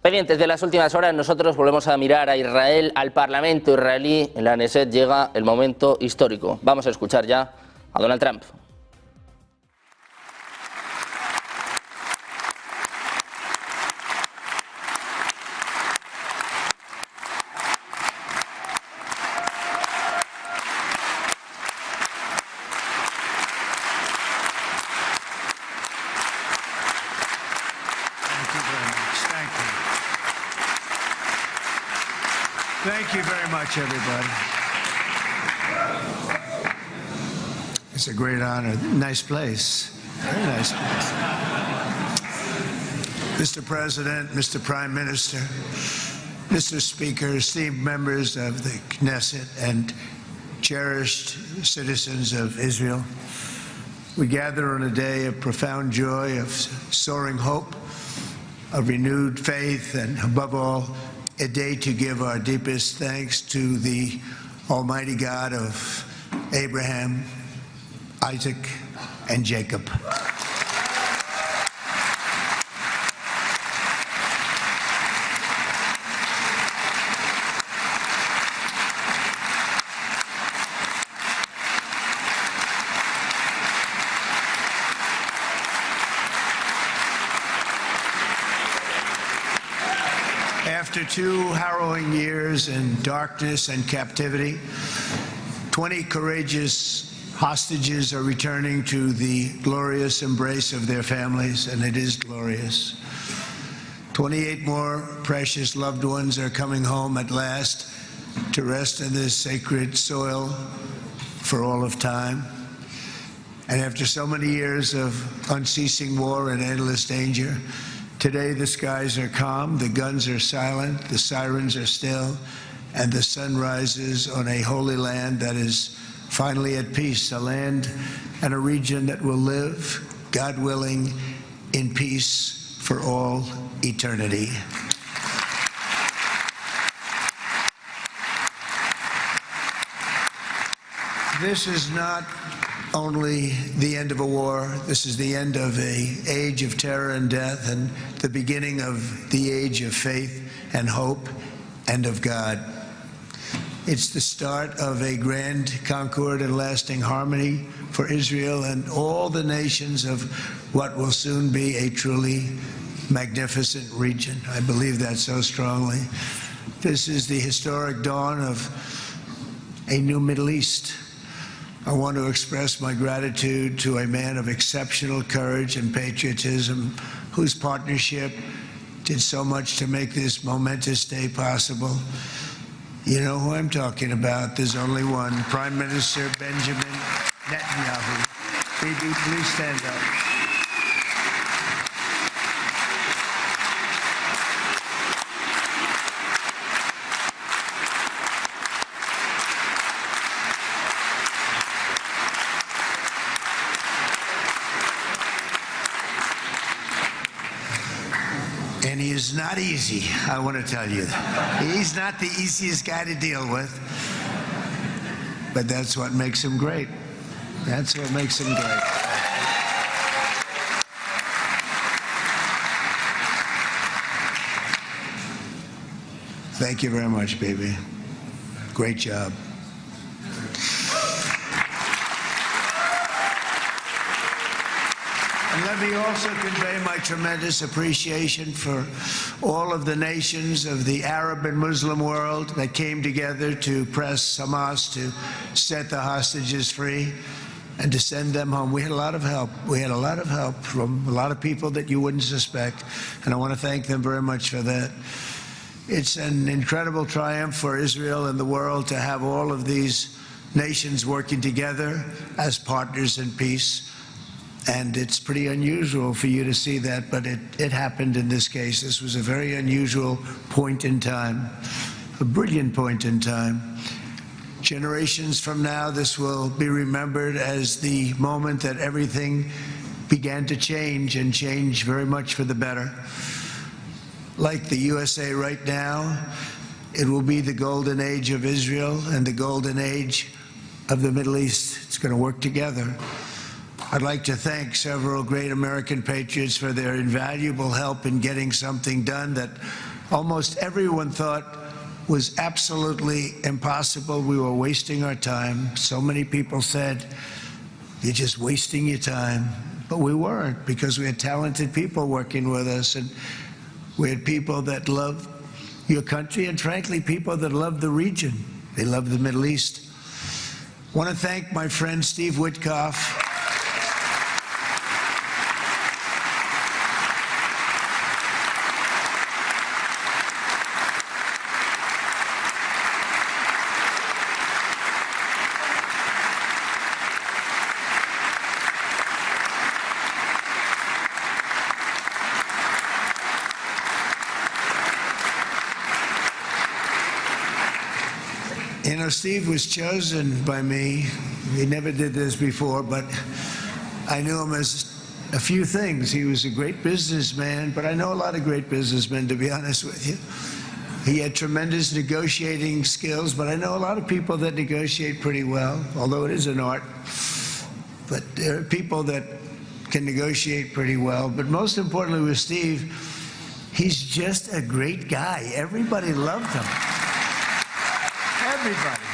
Pendientes de las últimas horas, nosotros volvemos a mirar a Israel, al Parlamento israelí. En la KNESSET llega el momento histórico. Vamos a escuchar ya a Donald Trump. Thank you very much, everybody. It's a great honor. Nice place. Very nice place. Mr. President, Mr. Prime Minister, Mr. Speaker, esteemed members of the Knesset and cherished citizens of Israel, we gather on a day of profound joy, of soaring hope, of renewed faith, and above all, a day to give our deepest thanks to the Almighty God of Abraham, Isaac, and Jacob. After 2 harrowing years in darkness and captivity, 20 courageous hostages are returning to the glorious embrace of their families, and it is glorious. 28 more precious loved ones are coming home at last to rest in this sacred soil for all of time. And after so many years of unceasing war and endless danger, today the skies are calm, the guns are silent, the sirens are still, and the sun rises on a holy land that is finally at peace, a land and a region that will live, God willing, in peace for all eternity. This is not only the end of a war, this is the end of an age of terror and death and the beginning of the age of faith and hope and of God. It's the start of a grand concord and lasting harmony for Israel and all the nations of what will soon be a truly magnificent region. I believe that so strongly. This is the historic dawn of a new Middle East. I want to express my gratitude to a man of exceptional courage and patriotism whose partnership did so much to make this momentous day possible. You know who I'm talking about. There's only one, Prime Minister Benjamin Netanyahu. Bibi, please stand up. And he is not easy, I want to tell you. He's not the easiest guy to deal with, but that's what makes him great. That's what makes him great. Thank you very much, baby. Great job. And let me also convey my tremendous appreciation for all of the nations of the Arab and Muslim world that came together to press Hamas to set the hostages free and to send them home. We had a lot of help. We had a lot of help from a lot of people that you wouldn't suspect, and I want to thank them very much for that. It's an incredible triumph for Israel and the world to have all of these nations working together as partners in peace. And it's pretty unusual for you to see that, but it happened in this case. This was a very unusual point in time, a brilliant point in time. Generations from now, this will be remembered as the moment that everything began to change, and change very much for the better. Like the USA right now, it will be the golden age of Israel and the golden age of the Middle East. It's going to work together. I'd like to thank several great American patriots for their invaluable help in getting something done that almost everyone thought was absolutely impossible. We were wasting our time. So many people said, "You're just wasting your time." But we weren't, because we had talented people working with us, and we had people that loved your country, and frankly, people that loved the region. They loved the Middle East. I want to thank my friend Steve Witkoff. You know, Steve was chosen by me. He never did this before, but I knew him as a few things. He was a great businessman, but I know a lot of great businessmen, to be honest with you. He had tremendous negotiating skills, but I know a lot of people that negotiate pretty well, although it is an art. But there are people that can negotiate pretty well. But most importantly with Steve, he's just a great guy. Everybody loved him. Everybody.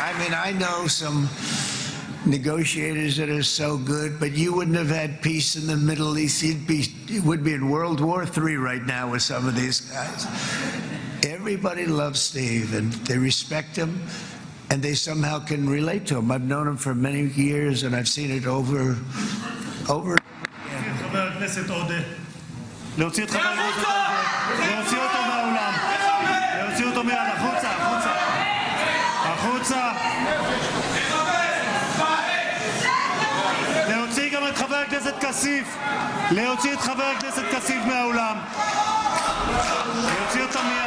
I mean, I know some negotiators that are so good, but you wouldn't have had peace in the Middle East. It would be in World War III right now with some of these guys. Everybody loves Steve, and they respect him, and they somehow can relate to him. I've known him for many years, and I've seen it over again. חבר הכנסת עודה, להוציא את חבר הכנסת עודה, להוציא אותו מהאולם, להוציא אותו מיד, החוצה, החוצה, החוצה. להוציא גם את חבר הכנסת כסיף, להוציא את חבר הכנסת כסיף מהאולם, להוציא אותו מיד.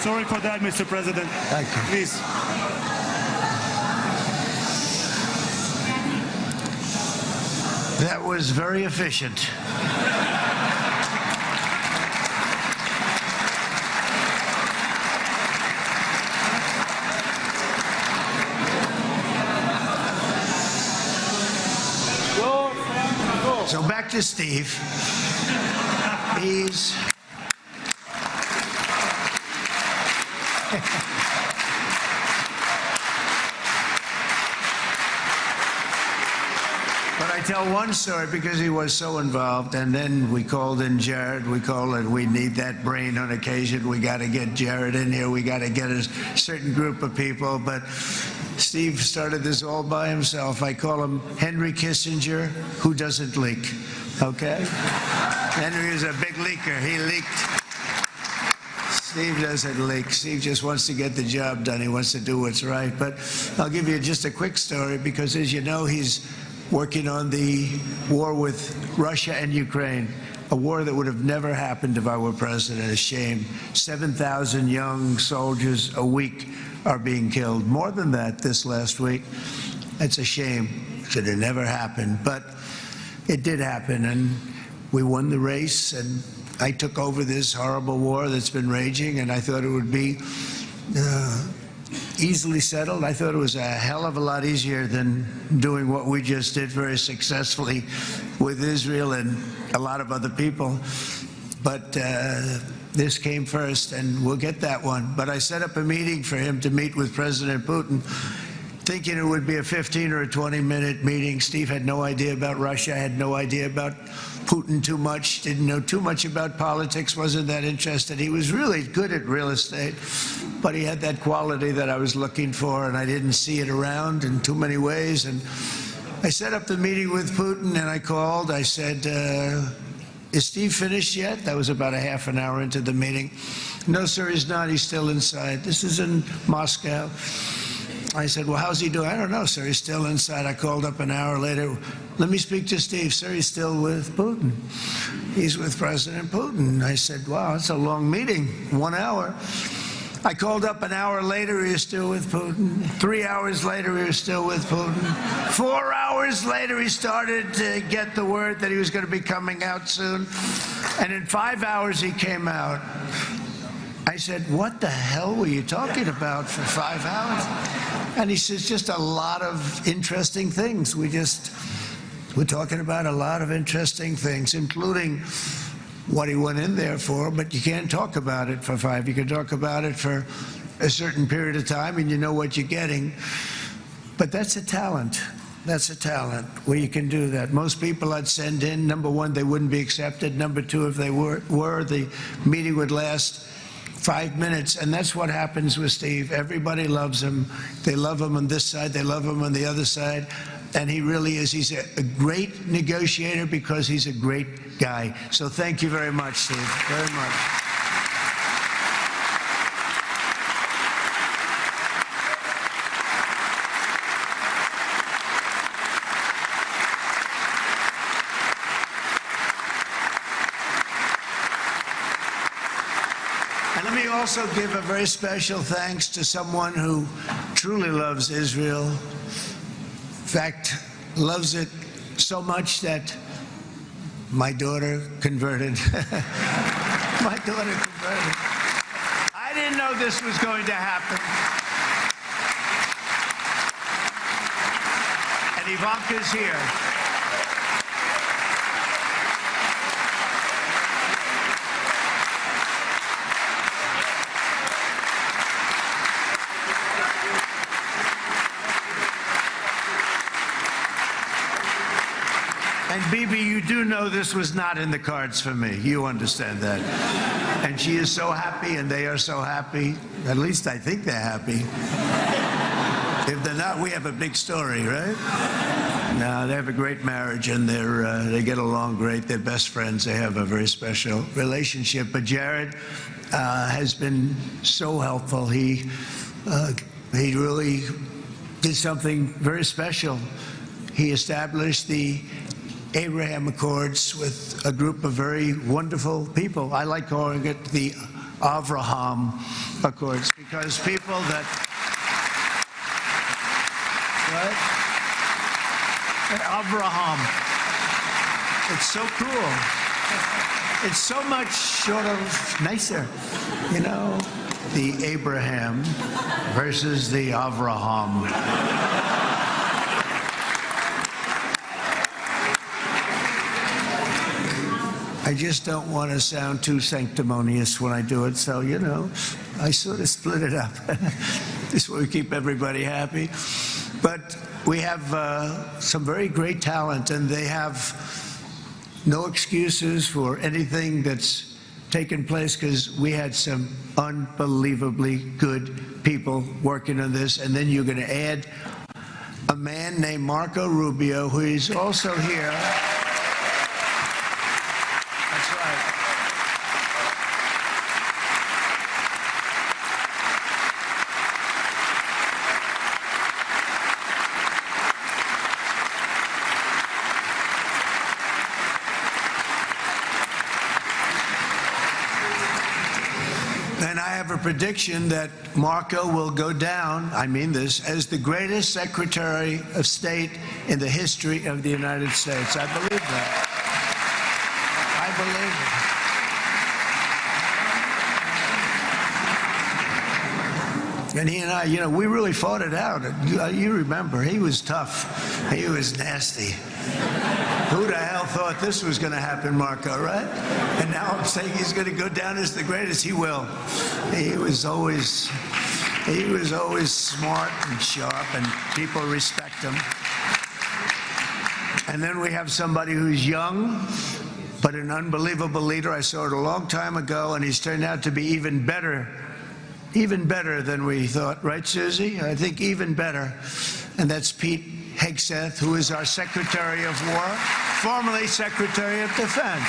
Sorry for that, Mr. President. Thank you. Please. That was very efficient. So back to Steve. He's But I tell one story because he was so involved, and then we called in Jared. We need that brain on occasion. We got to get Jared in here. We got to get a certain group of people. But Steve started this all by himself. I call him Henry Kissinger, who doesn't leak. Okay? Henry is a big leaker. He leaked. Steve doesn't leak. Steve just wants to get the job done. He wants to do what's right. But I'll give you just a quick story because, as you know, he's working on the war with Russia and Ukraine, a war that would have never happened if I were president. A shame. 7,000 young soldiers a week are being killed. More than that this last week. It's a shame. It should have never happened. But it did happen, and we won the race, and I took over this horrible war that's been raging, and I thought it would be easily settled. I thought it was a hell of a lot easier than doing what we just did very successfully with Israel and a lot of other people. But this came first, and we'll get that one. But I set up a meeting for him to meet with President Putin, thinking it would be a 15 or a 20-minute meeting. Steve had no idea about Russia, had no idea about Putin too much, didn't know too much about politics, wasn't that interested. He was really good at real estate, but he had that quality that I was looking for, and I didn't see it around in too many ways. And I set up the meeting with Putin, and I called. I said, is Steve finished yet? That was about a half an hour into the meeting. No, sir, he's not. He's still inside. This is in Moscow. I said, well, how's he doing? I don't know, sir. He's still inside. I called up an hour later. Let me speak to Steve. Sir, he's still with Putin. He's with President Putin. I said, wow, that's a long meeting, 1 hour. I called up an hour later, he was still with Putin. 3 hours later, he was still with Putin. 4 hours later, he started to get the word that he was going to be coming out soon. And in 5 hours, he came out. I said, what the hell were you talking about for 5 hours? And he says, just a lot of interesting things. We're talking about a lot of interesting things, including what he went in there for, but you can't talk about it for 5. You can talk about it for a certain period of time, and you know what you're getting. But that's a talent. That's a talent, where you can do that. Most people I'd send in, number one, they wouldn't be accepted. Number two, if they were, the meeting would last 5 minutes, and that's what happens with Steve. Everybody loves him. They love him on this side. They love him on the other side. And he really is. He's a great negotiator because he's a great guy. So thank you very much, Steve, very much. And let me also give a very special thanks to someone who truly loves Israel. In fact, loves it so much that my daughter converted. My daughter converted. I didn't know this was going to happen. And Ivanka's here. And Bibi, you do know this was not in the cards for me. You understand that. And she is so happy, and they are so happy. At least I think they're happy. If they're not, we have a big story, right? No, they have a great marriage, and they get along great. They're best friends. They have a very special relationship. But Jared has been so helpful. He really did something very special. He established the Abraham Accords with a group of very wonderful people. I like calling it the Avraham Accords, because people that, right? Avraham. It's so cool. It's so much sort of nicer, you know? The Abraham versus the Avraham. I just don't want to sound too sanctimonious when I do it, so, you know, I sort of split it up. This way we keep everybody happy. But we have some very great talent, and they have no excuses for anything that's taken place, because we had some unbelievably good people working on this. And then you're going to add a man named Marco Rubio, who is also here. Prediction that Marco will go down, I mean this, as the greatest Secretary of State in the history of the United States. I believe that. I believe it. And he and I, you know, we really fought it out. You remember, he was tough. He was nasty. Who the hell thought this was going to happen, Marco, right? And now I'm saying he's going to go down as the greatest. He will. He was always smart and sharp, and people respect him. And then we have somebody who's young, but an unbelievable leader. I saw it a long time ago, and he's turned out to be even better than we thought. Right, Susie? I think even better. And that's Pete Hegseth, who is our Secretary of War, formerly Secretary of Defense.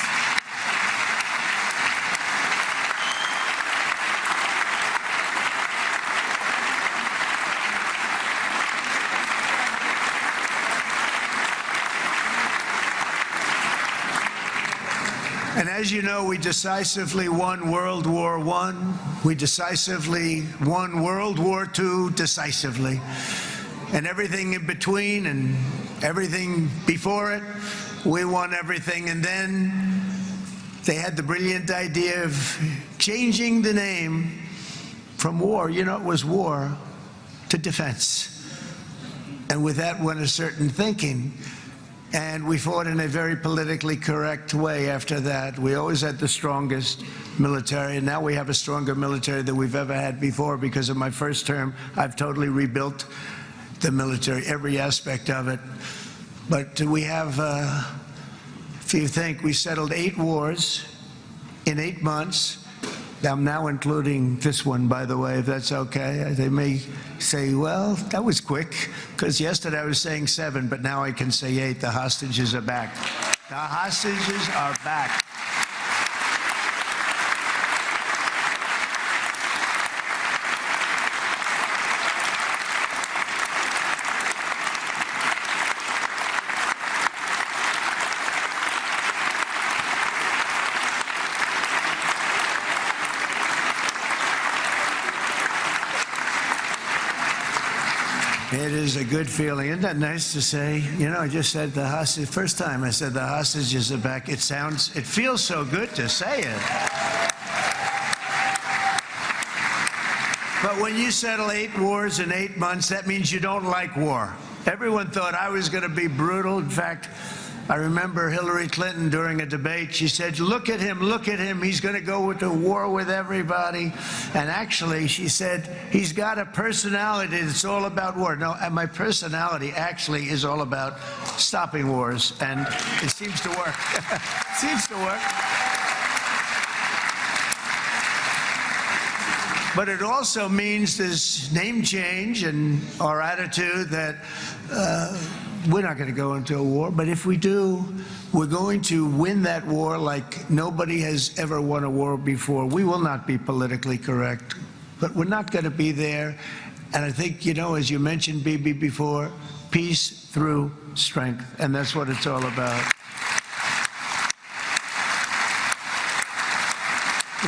And as you know, we decisively won World War I. We decisively won World War II decisively. And everything in between and everything before it, we won everything. And then they had the brilliant idea of changing the name from war, you know, it was war, to defense. And with that went a certain thinking. And we fought in a very politically correct way after that. We always had the strongest military, and now we have a stronger military than we've ever had before. Because of my first term, I've totally rebuilt the military, every aspect of it. But we have, if you think, we settled 8 wars in 8 months. I'm now including this one, by the way, if that's okay. They may say, well, that was quick, because yesterday I was saying 7, but now I can say 8. The hostages are back. The hostages are back. It is a good feeling. Isn't that nice to say? You know, I just said the hostage, first time I said the hostages are back. It feels so good to say it. But when you settle 8 wars in 8 months, that means you don't like war. Everyone thought I was going to be brutal. In fact, I remember Hillary Clinton during a debate, she said, look at him, he's going to go to war with everybody. And actually, she said, he's got a personality that's all about war. No, and my personality actually is all about stopping wars, and it seems to work. It seems to work. But it also means this name change and our attitude that we're not going to go into a war, but if we do, we're going to win that war like nobody has ever won a war before. We will not be politically correct, but we're not going to be there. And I think, you know, as you mentioned, Bibi, before, peace through strength, and that's what it's all about.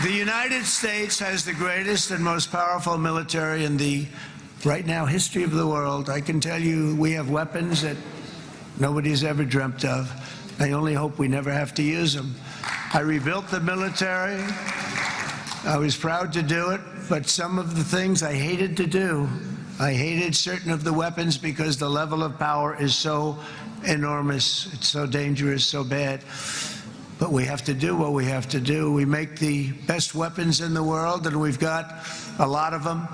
The United States has the greatest and most powerful military in the right now history of the world. I can tell you we have weapons that nobody's ever dreamt of. I only hope we never have to use them. I rebuilt the military. I was proud to do it, but some of the things I hated to do. I hated certain of the weapons because the level of power is so enormous. It's so dangerous, so bad. But we have to do what we have to do. We make the best weapons in the world, and we've got a lot of them.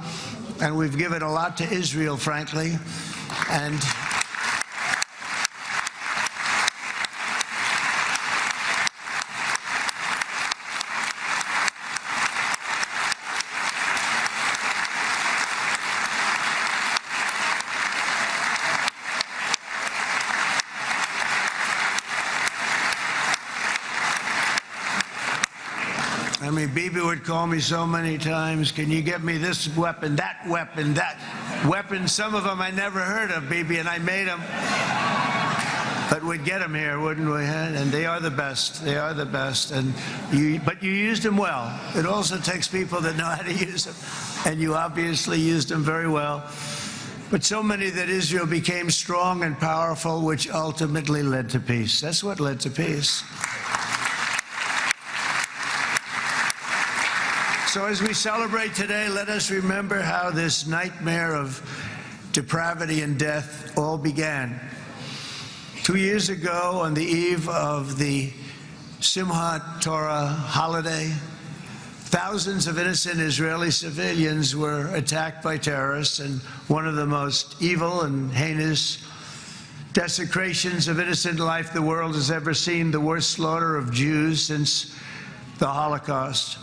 And we've given a lot to Israel, frankly. And I mean, Bibi would call me so many times, can you get me this weapon, that weapon, that weapon? Some of them I never heard of, Bibi, and I made them. But we'd get them here, wouldn't we? And they are the best. They are the best. But you used them well. It also takes people that know how to use them. And you obviously used them very well. But so many that Israel became strong and powerful, which ultimately led to peace. That's what led to peace. So as we celebrate today, let us remember how this nightmare of depravity and death all began. 2 years ago, on the eve of the Simchat Torah holiday, thousands of innocent Israeli civilians were attacked by terrorists, and one of the most evil and heinous desecrations of innocent life the world has ever seen, the worst slaughter of Jews since the Holocaust.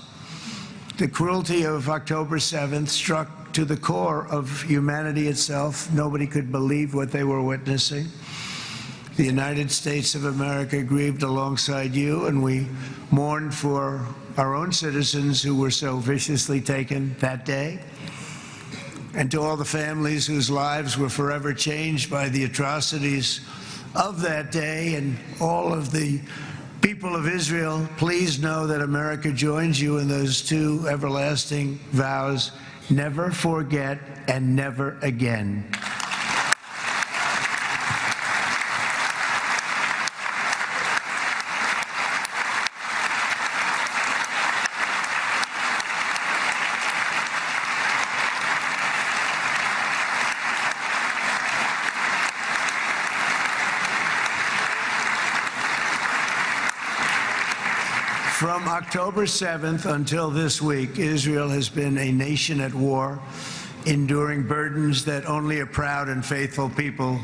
The cruelty of October 7th struck to the core of humanity itself. Nobody could believe what they were witnessing. The United States of America grieved alongside you, and we mourned for our own citizens who were so viciously taken that day. And to all the families whose lives were forever changed by the atrocities of that day, and all of the People of Israel, please know that America joins you in those two everlasting vows: never forget and never again. From October 7th until this week, Israel has been a nation at war, enduring burdens that only a proud and faithful people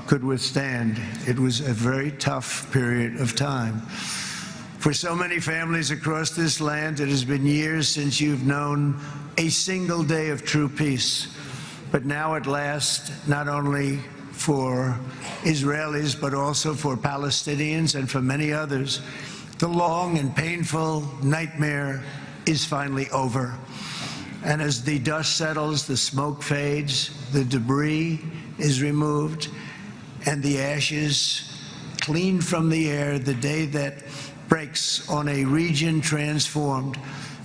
could withstand. It was a very tough period of time. For so many families across this land, it has been years since you've known a single day of true peace. But now at last, not only for Israelis, but also for Palestinians and for many others, the long and painful nightmare is finally over. And as the dust settles, the smoke fades, the debris is removed, and the ashes cleaned from the air, the day that breaks on a region transformed,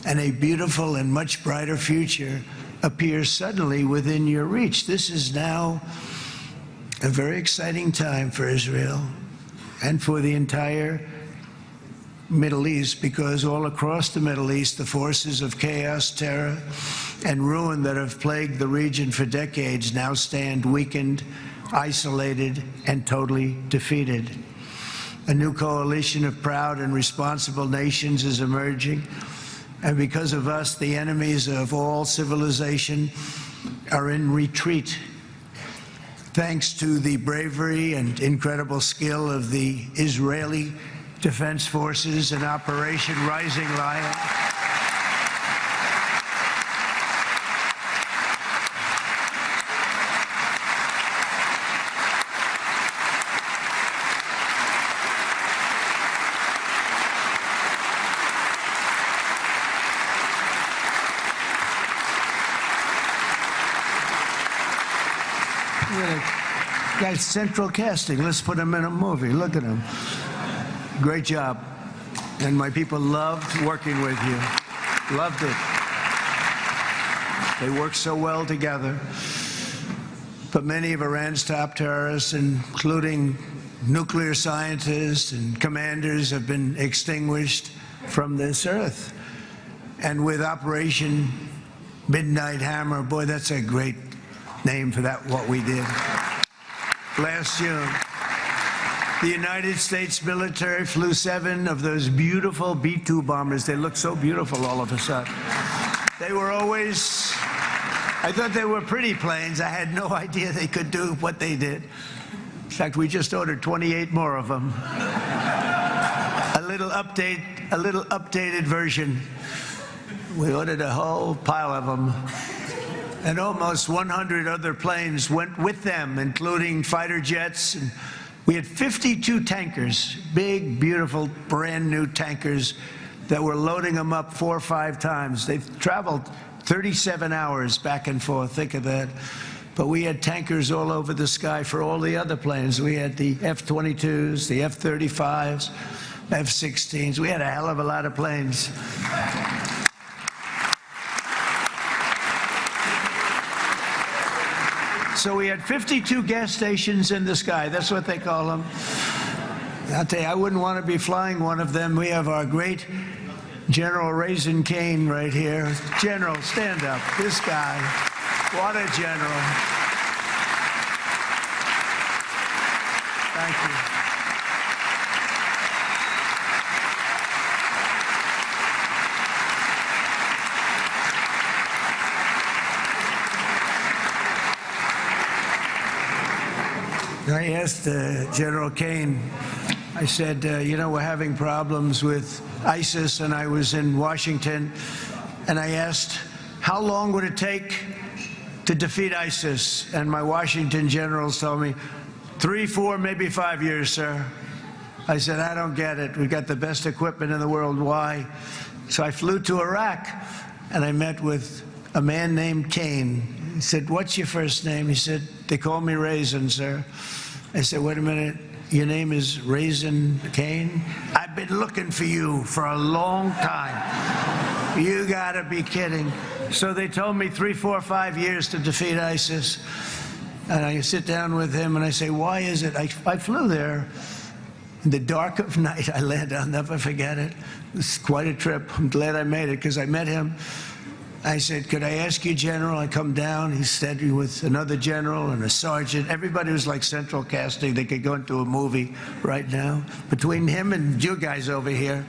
and a beautiful and much brighter future appears suddenly within your reach. This is now a very exciting time for Israel and for the entire Middle East, because all across the Middle East, the forces of chaos, terror, and ruin that have plagued the region for decades now stand weakened, isolated, and totally defeated. A new coalition of proud and responsible nations is emerging, and because of us, the enemies of all civilization are in retreat. Thanks to the bravery and incredible skill of the Israeli Defense Forces and Operation Rising Lion, guy's central casting. Let's put him in a movie. Look at him. Great job. And my people loved working with you. Loved it. They worked so well together. But many of Iran's top terrorists, including nuclear scientists and commanders, have been extinguished from this earth. And with Operation Midnight Hammer, boy, that's a great name for that, what we did last June. The United States military flew 7 of those beautiful B-2 bombers. They looked so beautiful all of a sudden. They were always, I thought they were pretty planes. I had no idea they could do what they did. In fact, we just ordered 28 more of them. A little updated version. We ordered a whole pile of them. And almost 100 other planes went with them, including fighter jets. And we had 52 tankers, big, beautiful, brand new tankers that were loading them up 4 or 5 times. They've traveled 37 hours back and forth, think of that. But we had tankers all over the sky for all the other planes. We had the F-22s, the F-35s, F-16s. We had a hell of a lot of planes. So we had 52 gas stations in the sky. That's what they call them. I'll tell you, I wouldn't want to be flying one of them. We have our great General Raisin Cain right here. General, stand up. This guy, what a general. Thank you. I asked General Cain, I said, you know, we're having problems with ISIS, and I was in Washington, and I asked, how long would it take to defeat ISIS? And my Washington generals told me, 3, 4, maybe 5 years, sir. I said, I don't get it. We've got the best equipment in the world. Why? So I flew to Iraq, and I met with a man named Cain. He said, what's your first name? He said, they call me Raisin, sir. I said, wait a minute. your name is Raisin Cain? I've been looking for you for a long time. You gotta be kidding. So they told me 3, 4, 5 years to defeat ISIS. And I sit down with him and I say, why is it? I flew there in the dark of night. I landed, I'll never forget it. It's quite a trip. I'm glad I made it because I met him. I said, could I ask you, General? I come down. He said, with another general and a sergeant. Everybody was like central casting. They could go into a movie right now. Between him and you guys over here,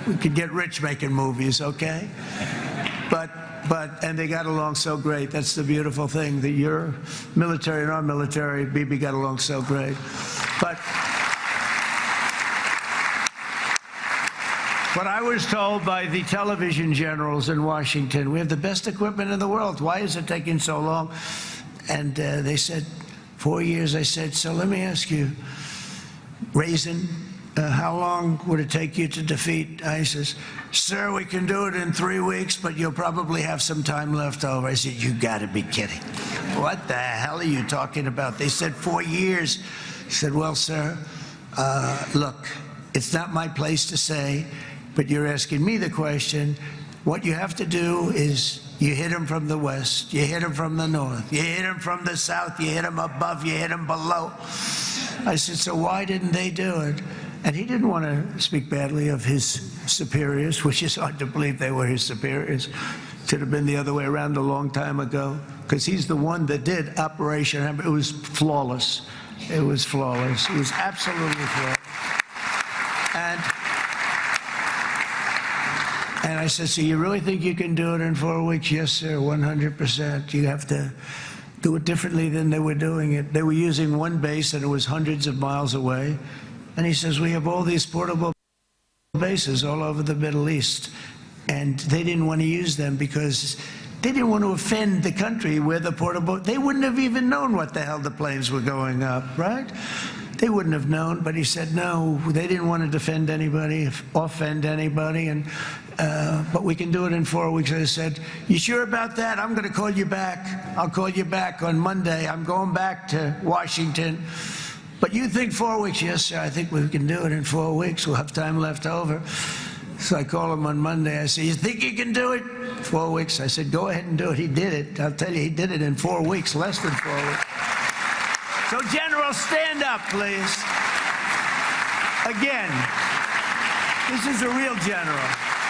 we could get rich making movies, okay? And they got along so great. That's the beautiful thing, that your military and our military, Bibi, got along so great. But I was told by the television generals in Washington, we have the best equipment in the world. Why is it taking so long? And they said, 4 years. I said, so let me ask you, Raisin, how long would it take you to defeat ISIS? Sir, we can do it in 3 weeks, but you'll probably have some time left over. I said, you gotta be kidding. What the hell are you talking about? They said 4 years. I said, well, sir, look, it's not my place to say, but you're asking me the question. What you have to do is you hit him from the west, you hit him from the north, you hit him from the south, you hit him above, you hit him below. I said, so why didn't they do it? And he didn't want to speak badly of his superiors, which is hard to believe they were his superiors. It should have been the other way around a long time ago, because he's the one that did Operation Hammer. It was flawless. It was flawless. It was absolutely flawless. And I said, so you really think you can do it in 4 weeks? Yes, sir, 100%. You have to do it differently than they were doing it. They were using one base and it was hundreds of miles away. And he says, we have all these portable bases all over the Middle East. And they didn't want to use them because they didn't want to offend the country where the portable, they wouldn't have even known what the hell the planes were going up, right? They wouldn't have known, but he said, no, they didn't want to defend anybody, offend anybody, and but we can do it in 4 weeks. I said, you sure about that? I'm going to call you back. I'll call you back on Monday. I'm going back to Washington. But you think 4 weeks? Yes, sir, I think we can do it in 4 weeks. We'll have time left over. So I call him on Monday. I said, you think you can do it? 4 weeks. I said, go ahead and do it. He did it. I'll tell you, he did it in 4 weeks, less than 4 weeks. So, General, stand up, please. Again, this is a real general.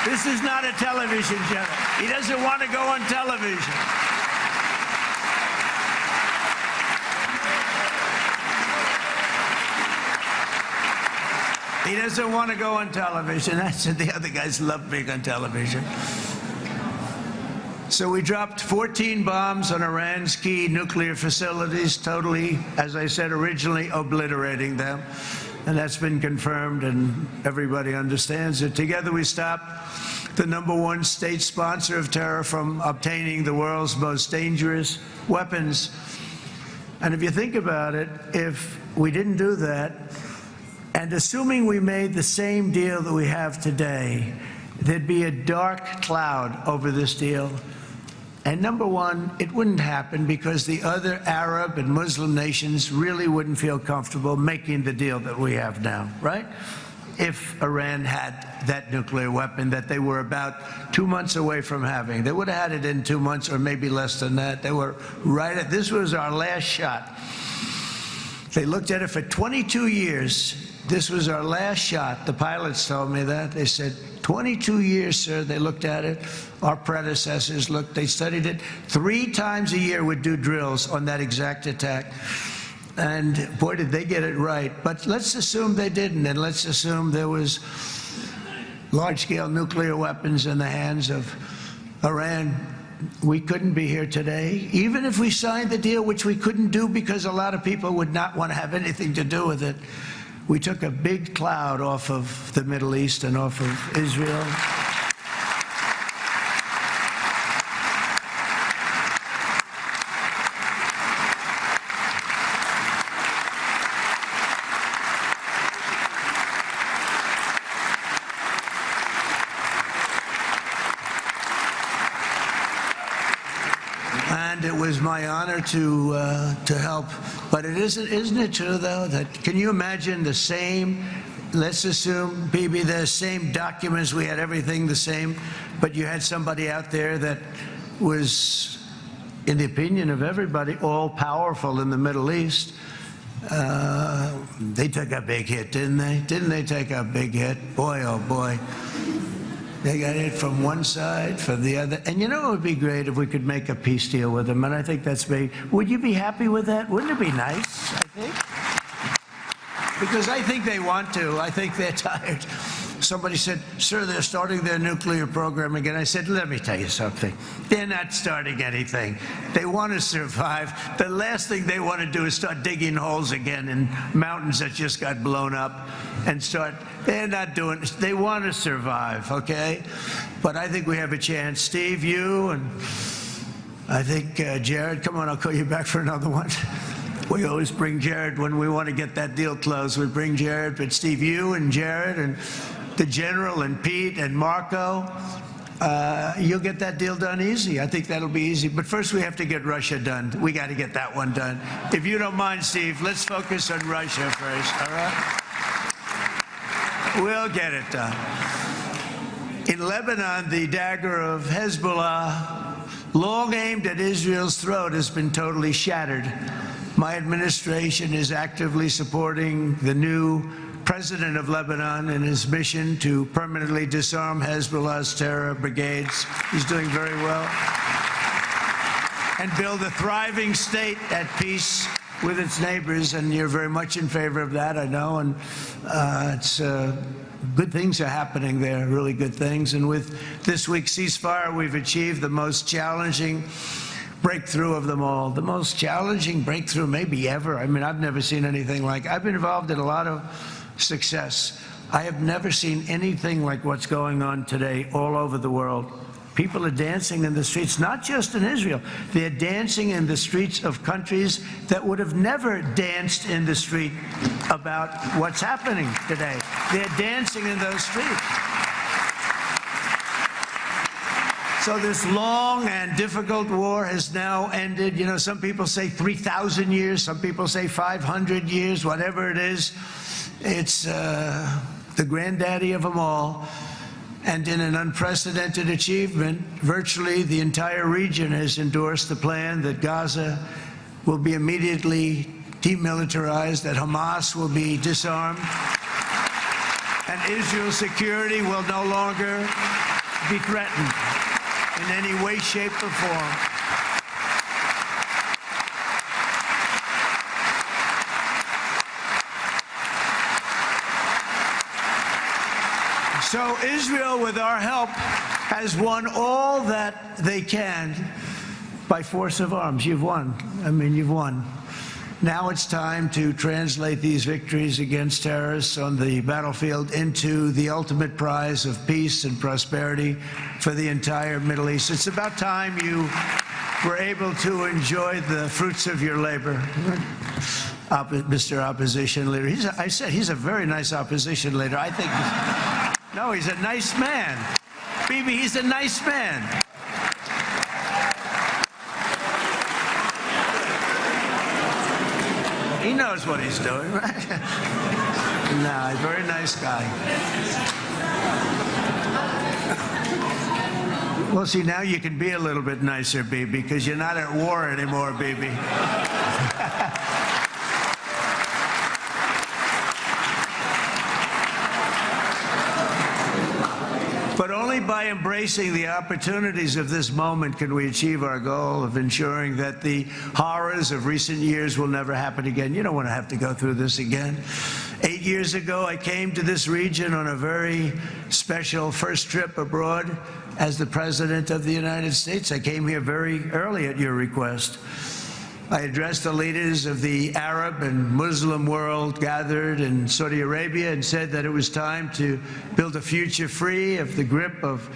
This is not a television general. He doesn't want to go on television. He doesn't want to go on television. I said the other guys love being on television. So we dropped 14 bombs on Iran's key nuclear facilities, totally, as I said originally, obliterating them. And that's been confirmed, and everybody understands it. Together we stopped the #1 state sponsor of terror from obtaining the world's most dangerous weapons. And if you think about it, if we didn't do that, and assuming we made the same deal that we have today, there'd be a dark cloud over this deal. And #1, it wouldn't happen because the other Arab and Muslim nations really wouldn't feel comfortable making the deal that we have now, right? If Iran had that nuclear weapon that they were about 2 months away from having. They would have had it in 2 months or maybe less than that. They were right at, this was our last shot. They looked at it for 22 years. This was our last shot. The pilots told me that. They said, 22 years, sir, they looked at it. Our predecessors looked, they studied it. 3 times a year would do drills on that exact attack. And boy, did they get it right. But let's assume they didn't, and let's assume there was large-scale nuclear weapons in the hands of Iran. We couldn't be here today. Even if we signed the deal, which we couldn't do because a lot of people would not want to have anything to do with it. We took a big cloud off of the Middle East and off of Israel. And it was my honor to help. But isn't it true, though, that can you imagine the same, let's assume, Bibi, the same documents, we had everything the same, but you had somebody out there that was, in the opinion of everybody, all-powerful in the Middle East. They took a big hit, didn't they? Didn't they take a big hit? Boy, oh boy. They got hit from one side, from the other. And you know, it would be great if we could make a peace deal with them, and I think that's big. Would you be happy with that? Wouldn't it be nice, I think? Because I think they want to. I think they're tired. Somebody said, sir, they're starting their nuclear program again. I said, let me tell you something. They're not starting anything. They want to survive. The last thing they want to do is start digging holes again in mountains that just got blown up and start. They're not doing it. They want to survive, okay? But I think we have a chance. Steve, you, and I think Jared, come on, I'll call you back for another one. We always bring Jared when we want to get that deal closed. We bring Jared, but Steve, you and Jared and the General and Pete and Marco, you'll get that deal done easy. I think that'll be easy. But first we have to get Russia done. We got to get that one done. If you don't mind, Steve, let's focus on Russia first, all right? We'll get it done. In Lebanon, the dagger of Hezbollah, long aimed at Israel's throat, has been totally shattered. My administration is actively supporting the new president of Lebanon in his mission to permanently disarm Hezbollah's terror brigades. He's doing very well. And build a thriving state at peace with its neighbors, and you're very much in favor of that, I know, and good things are happening there, really good things. And with this week's ceasefire, we've achieved the most challenging breakthrough of them all, the most challenging breakthrough maybe ever. I mean, I've never seen anything like it. I've been involved in a lot of success. I have never seen anything like what's going on today all over the world. People are dancing in the streets, not just in Israel. They're dancing in the streets of countries that would have never danced in the street about what's happening today. They're dancing in those streets. So this long and difficult war has now ended. You know, some people say 3,000 years, some people say 500 years, whatever it is. It's the granddaddy of them all. And in an unprecedented achievement, virtually the entire region has endorsed the plan that Gaza will be immediately demilitarized, that Hamas will be disarmed, and Israel's security will no longer be threatened in any way, shape, or form. So Israel, with our help, has won all that they can by force of arms. You've won. I mean, you've won. Now it's time to translate these victories against terrorists on the battlefield into the ultimate prize of peace and prosperity for the entire Middle East. It's about time you were able to enjoy the fruits of your labor. Mr. Opposition Leader. I said he's a very nice opposition leader. I think. No, he's a nice man. Bibi, he's a nice man. He knows what he's doing, right? No, he's a very nice guy. Well, see, now you can be a little bit nicer, Bibi, because you're not at war anymore, Bibi. But only by embracing the opportunities of this moment can we achieve our goal of ensuring that the horrors of recent years will never happen again. You don't want to have to go through this again. 8 years ago, I came to this region on a very special first trip abroad as the President of the United States. I came here very early at your request. I addressed the leaders of the Arab and Muslim world gathered in Saudi Arabia and said that it was time to build a future free of the grip of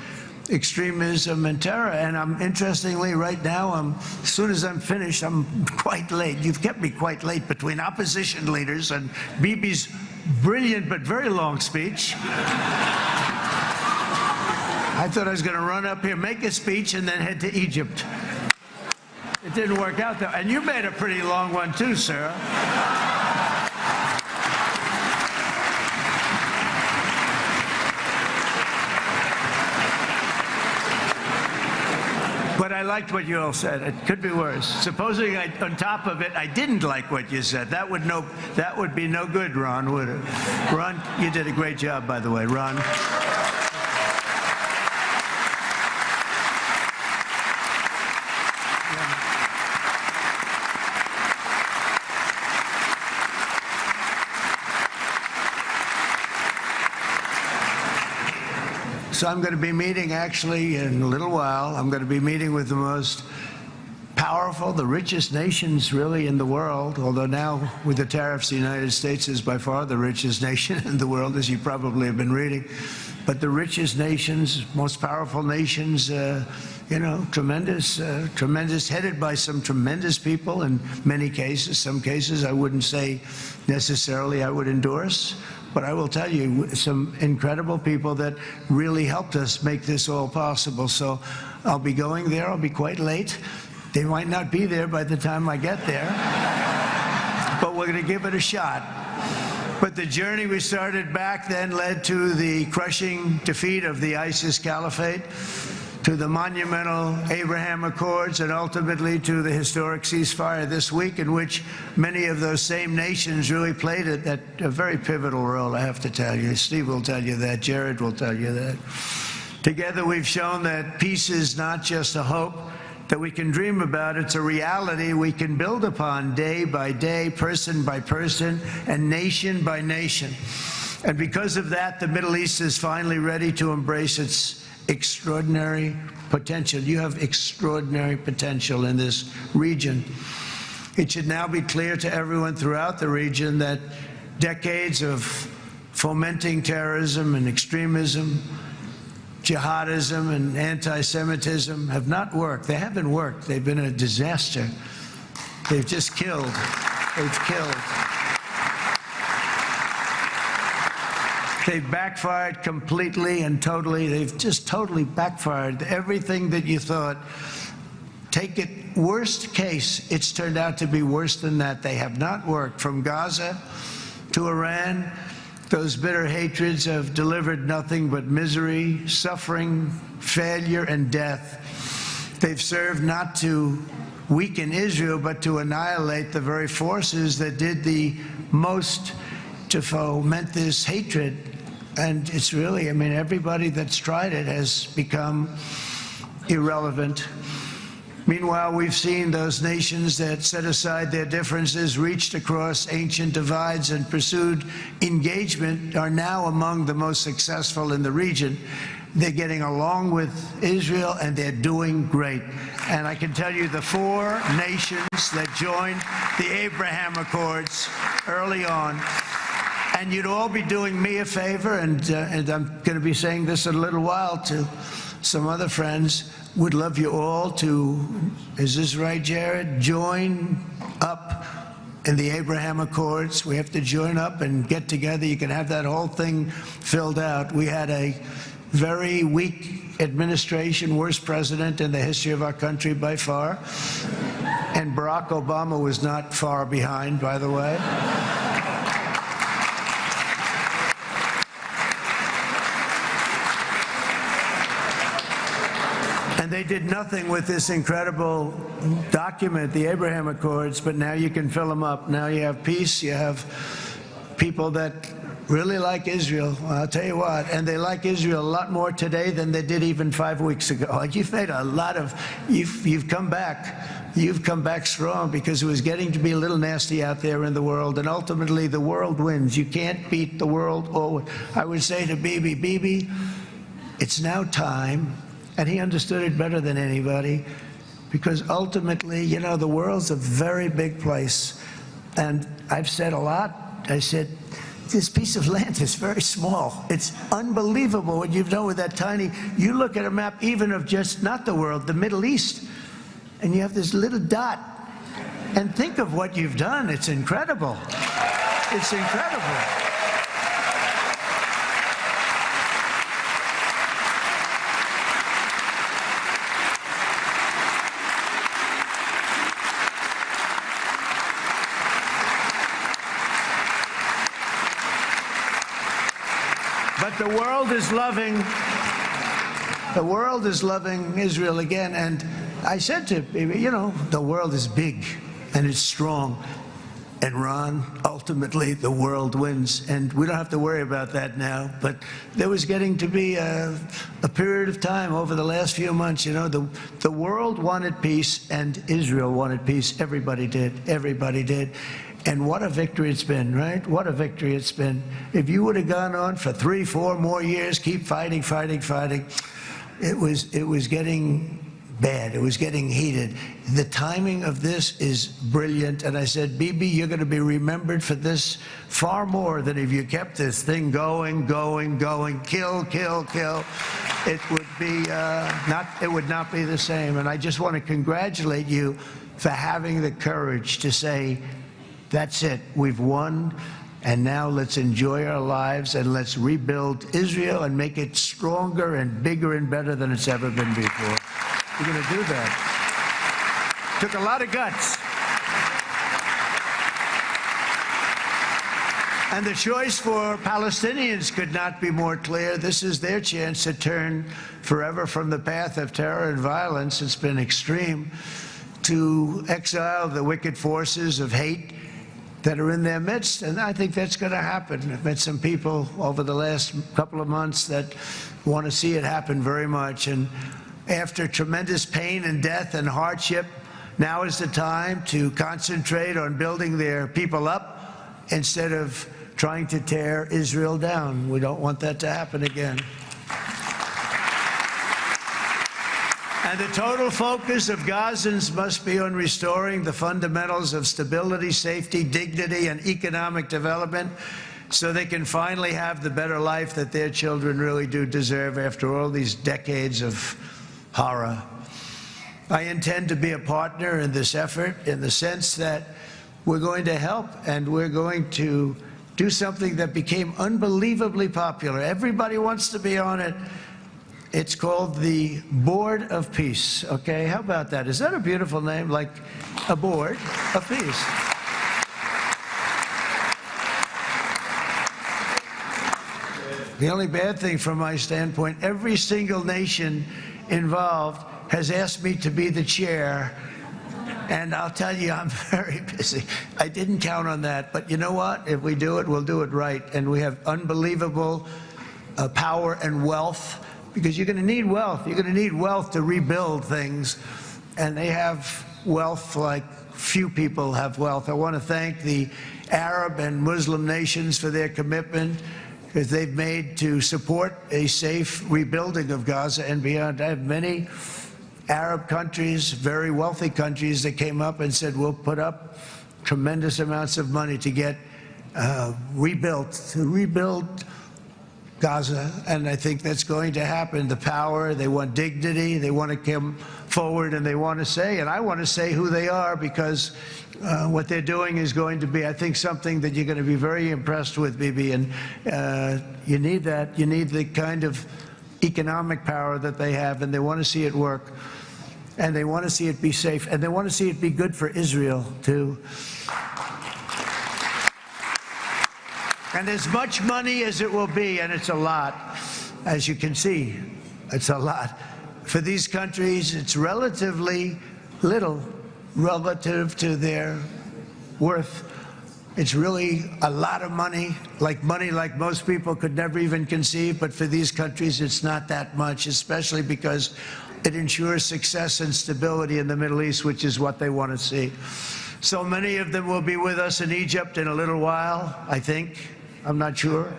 extremism and terror. And interestingly, right now, as soon as I'm finished, I'm quite late. You've kept me quite late between opposition leaders and Bibi's brilliant but very long speech. I thought I was going to run up here, make a speech, and then head to Egypt. It didn't work out, though. And you made a pretty long one, too, sir. But I liked what you all said. It could be worse. Supposing on top of it, I didn't like what you said. That would be no good, Ron, would it? Ron, you did a great job, by the way, Ron. So I'm going to be meeting, actually, in a little while, I'm going to be meeting with the most powerful, the richest nations, really, in the world, although now, with the tariffs, the United States is by far the richest nation in the world, as you probably have been reading. But the richest nations, most powerful nations, you know, tremendous, headed by some tremendous people in many cases. Some cases I wouldn't say necessarily I would endorse. But I will tell you, some incredible people that really helped us make this all possible. So I'll be going there. I'll be quite late. They might not be there by the time I get there. But we're going to give it a shot. But the journey we started back then led to the crushing defeat of the ISIS caliphate, to the monumental Abraham Accords, and ultimately to the historic ceasefire this week, in which many of those same nations really played a very pivotal role, I have to tell you. Steve will tell you that. Jared will tell you that. Together we've shown that peace is not just a hope that we can dream about. It's a reality we can build upon day by day, person by person, and nation by nation. And because of that, the Middle East is finally ready to embrace its extraordinary potential. You have extraordinary potential in this region. It should now be clear to everyone throughout the region that decades of fomenting terrorism and extremism, jihadism and anti-Semitism have not worked. They haven't worked. They've been a disaster. They've just killed. They've killed. They've backfired completely and totally. They've just totally backfired. Everything that you thought, take it worst case, it's turned out to be worse than that. They have not worked. From Gaza to Iran, those bitter hatreds have delivered nothing but misery, suffering, failure, and death. They've served not to weaken Israel, but to annihilate the very forces that did the most to foment this hatred. And it's really, I mean, everybody that's tried it has become irrelevant. Meanwhile, we've seen those nations that set aside their differences, reached across ancient divides, and pursued engagement are now among the most successful in the region. They're getting along with Israel, and they're doing great. And I can tell you the 4 nations that joined the Abraham Accords early on, and you'd all be doing me a favor, and I'm going to be saying this in a little while to some other friends, would love you all to, is this right, Jared? Join up in the Abraham Accords. We have to join up and get together. You can have that whole thing filled out. We had a very weak administration, worst president in the history of our country by far. And Barack Obama was not far behind, by the way. And they did nothing with this incredible document, the Abraham Accords, but now you can fill them up. Now you have peace, you have people that really like Israel. I'll tell you what, and they like Israel a lot more today than they did even 5 weeks ago. Like, you've made a lot of, you've come back strong, because it was getting to be a little nasty out there in the world, and ultimately the world wins. You can't beat the world. Oh, I would say to Bibi, it's now time. And he understood it better than anybody, because ultimately, you know, the world's a very big place. And I've said a lot. I said, this piece of land is very small. It's unbelievable what you've done with that tiny, you look at a map even of just, not the world, the Middle East, and you have this little dot. And think of what you've done. It's incredible. It's incredible. But the world is loving Israel again. And I said to people, you know, the world is big and it's strong. And Ron, ultimately, the world wins. And we don't have to worry about that now. But there was getting to be a period of time over the last few months, you know, the world wanted peace and Israel wanted peace. Everybody did. Everybody did. And what a victory it's been, right? What a victory it's been. If you would have gone on for 3, 4 more years, keep fighting, it was getting bad. It was getting heated. The timing of this is brilliant. And I said, Bibi, you're going to be remembered for this far more than if you kept this thing going, kill. It would be it would not be the same. And I just want to congratulate you for having the courage to say, that's it, we've won. And now let's enjoy our lives and let's rebuild Israel and make it stronger and bigger and better than it's ever been before. We're going to do that. Took a lot of guts. And the choice for Palestinians could not be more clear. This is their chance to turn forever from the path of terror and violence. It's been extreme, to exile the wicked forces of hate that are in their midst. And I think that's going to happen. I've met some people over the last couple of months that want to see it happen very much. And after tremendous pain and death and hardship, now is the time to concentrate on building their people up instead of trying to tear Israel down. We don't want that to happen again. And the total focus of Gazans must be on restoring the fundamentals of stability, safety, dignity, and economic development so they can finally have the better life that their children really do deserve after all these decades of horror. I intend to be a partner in this effort in the sense that we're going to help and we're going to do something that became unbelievably popular. Everybody wants to be on it. It's called the Board of Peace, okay? How about that? Is that a beautiful name? Like a board of peace. The only bad thing from my standpoint, every single nation involved has asked me to be the chair, and I'll tell you, I'm very busy. I didn't count on that, but you know what? If we do it, we'll do it right, and we have unbelievable power and wealth, because you're going to need wealth. You're going to need wealth to rebuild things, and they have wealth like few people have wealth. I want to thank the Arab and Muslim nations for their commitment, because they've made to support a safe rebuilding of Gaza and beyond. I have many Arab countries, very wealthy countries, that came up and said, we'll put up tremendous amounts of money to get to rebuild Gaza, and I think that's going to happen. The power, they want dignity, they want to come forward, and they want to say, and I want to say who they are, because what they're doing is going to be, I think, something that you're going to be very impressed with, Bibi, and you need that. You need the kind of economic power that they have, and they want to see it work, and they want to see it be safe, and they want to see it be good for Israel, too. And as much money as it will be, and it's a lot, as you can see, it's a lot. For these countries, it's relatively little relative to their worth. It's really a lot of money like most people could never even conceive, but for these countries, it's not that much, especially because it ensures success and stability in the Middle East, which is what they want to see. So many of them will be with us in Egypt in a little while, I think. I'm not sure.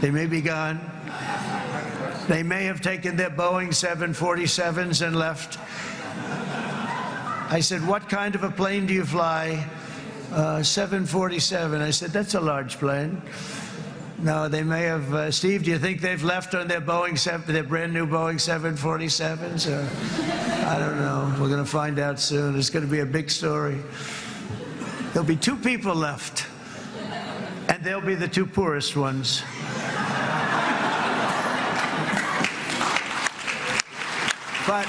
They may be gone. They may have taken their Boeing 747s and left. I said, what kind of a plane do you fly? 747. I said, that's a large plane. No, they may have. Steve, do you think they've left on their their brand new Boeing 747s? I don't know. We're going to find out soon. It's going to be a big story. There'll be 2 people left. And they'll be the 2 poorest ones. But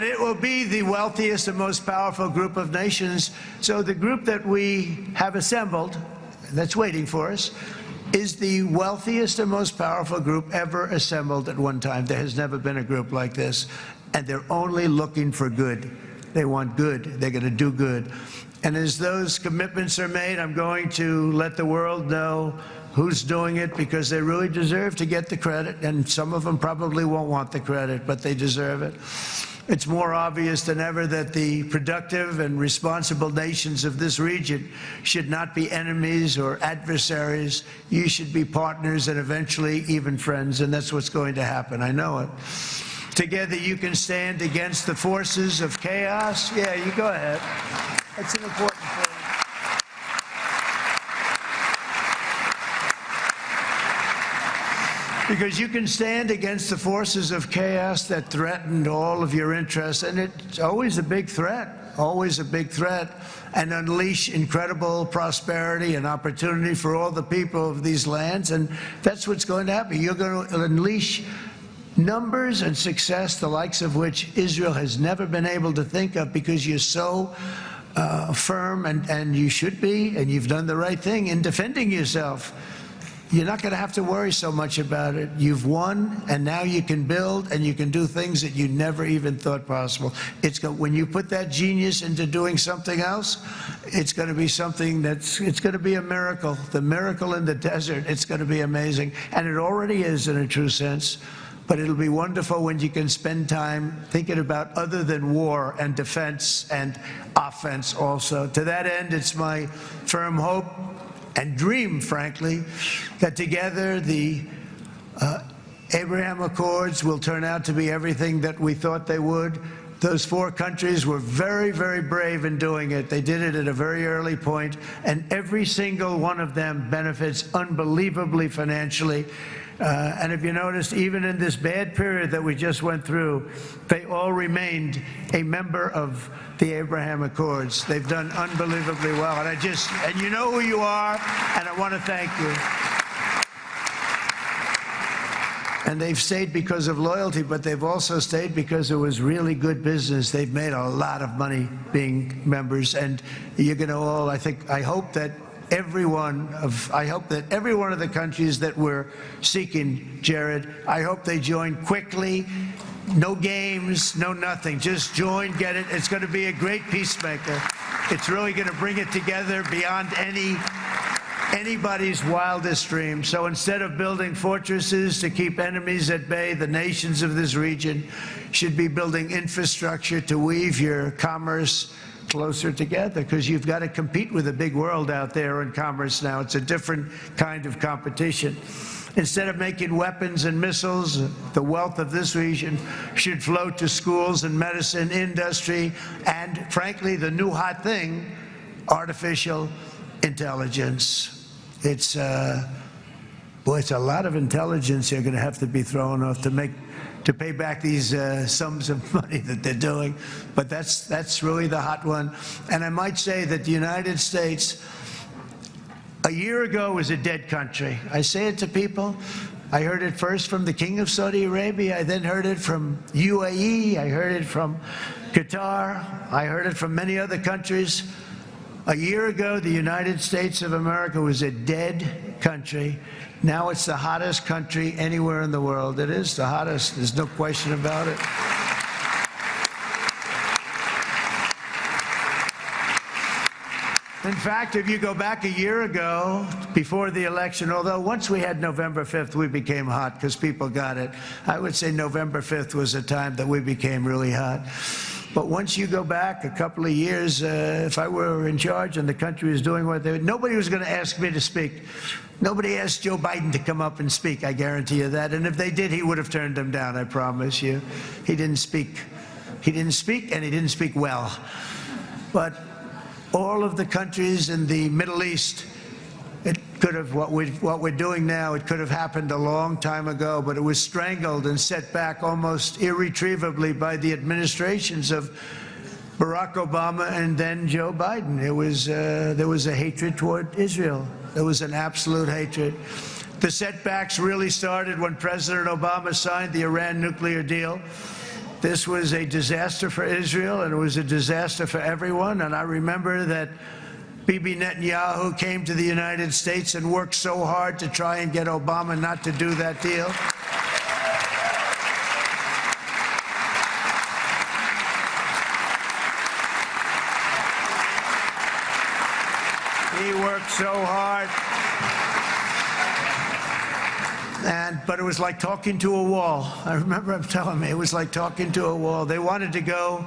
it will be the wealthiest and most powerful group of nations. So the group that we have assembled, that's waiting for us, is the wealthiest and most powerful group ever assembled at one time. There has never been a group like this, and they're only looking for good. They want good. They're going to do good. And as those commitments are made, I'm going to let the world know who's doing it, because they really deserve to get the credit, and some of them probably won't want the credit, but they deserve it. It's more obvious than ever that the productive and responsible nations of this region should not be enemies or adversaries. You should be partners and eventually even friends, and that's what's going to happen. I know it. Together you can stand against the forces of chaos. Yeah, you go ahead. That's an important point. Because you can stand against the forces of chaos that threaten all of your interests, and it's always a big threat, and unleash incredible prosperity and opportunity for all the people of these lands, and that's what's going to happen. You're going to unleash numbers and success, the likes of which Israel has never been able to think of, because you're so firm, and you should be, and you've done the right thing in defending yourself. You're not going to have to worry so much about it. You've won, and now you can build, and you can do things that you never even thought possible. When you put that genius into doing something else, it's going to be something it's going to be a miracle. The miracle in the desert, it's going to be amazing. And it already is in a true sense. But it'll be wonderful when you can spend time thinking about other than war and defense and offense also. To that end, it's my firm hope and dream, frankly, that together the Abraham Accords will turn out to be everything that we thought they would. Those 4 countries were very, very brave in doing it. They did it at a very early point, and every single one of them benefits unbelievably financially. And if you notice, even in this bad period that we just went through, they all remained a member of the Abraham Accords. They've done unbelievably well. And you know who you are, and I want to thank you. And they've stayed because of loyalty, but they've also stayed because it was really good business. They've made a lot of money being members, and you're going to all, I hope that every one of the countries that we're seeking, Jared, I hope they join quickly. No games, no nothing. Just join, get it. It's going to be a great peacemaker. It's really going to bring it together beyond anybody's wildest dream. So instead of building fortresses to keep enemies at bay, the nations of this region should be building infrastructure to weave your commerce closer together, because you've got to compete with the big world out there in commerce now. It's a different kind of competition. Instead of making weapons and missiles, the wealth of this region should flow to schools and medicine, industry, and frankly, the new hot thing, artificial intelligence. It's a lot of intelligence you're going to have to be thrown off to pay back these sums of money that they're doing. But that's really the hot one. And I might say that the United States, a year ago, was a dead country. I say it to people. I heard it first from the King of Saudi Arabia. I then heard it from UAE. I heard it from Qatar. I heard it from many other countries. A year ago, the United States of America was a dead country. Now it's the hottest country anywhere in the world. It is the hottest. There's no question about it. In fact, if you go back a year ago, before the election, although once we had November 5th, we became hot because people got it. I would say November 5th was a time that we became really hot. But once you go back a couple of years, if I were in charge and the country was doing what they were, nobody was going to ask me to speak. Nobody asked Joe Biden to come up and speak, I guarantee you that. And if they did, he would have turned them down, I promise you. He didn't speak. He didn't speak, and he didn't speak well. But all of the countries in the Middle East, it could have, what we're doing now, it could have happened a long time ago, but it was strangled and set back almost irretrievably by the administrations of Barack Obama and then Joe Biden. There was a hatred toward Israel. There was an absolute hatred. The setbacks really started when President Obama signed the Iran nuclear deal. This was a disaster for Israel, and it was a disaster for everyone. And I remember that Bibi Netanyahu came to the United States and worked so hard to try and get Obama not to do that deal. He worked so hard. But it was like talking to a wall. I remember him telling me it was like talking to a wall. They wanted to go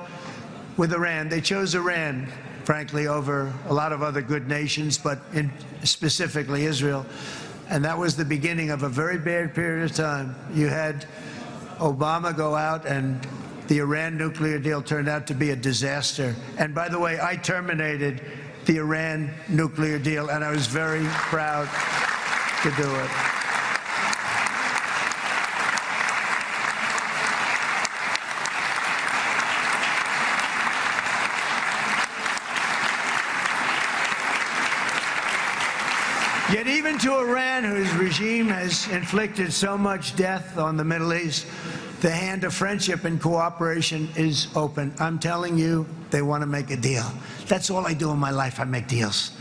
with Iran. They chose Iran, frankly, over a lot of other good nations, but specifically Israel. And that was the beginning of a very bad period of time. You had Obama go out, and the Iran nuclear deal turned out to be a disaster. And by the way, I terminated the Iran nuclear deal, and I was very proud to do it. Yet even to Iran, whose regime has inflicted so much death on the Middle East, the hand of friendship and cooperation is open. I'm telling you, they want to make a deal. That's all I do in my life. I make deals.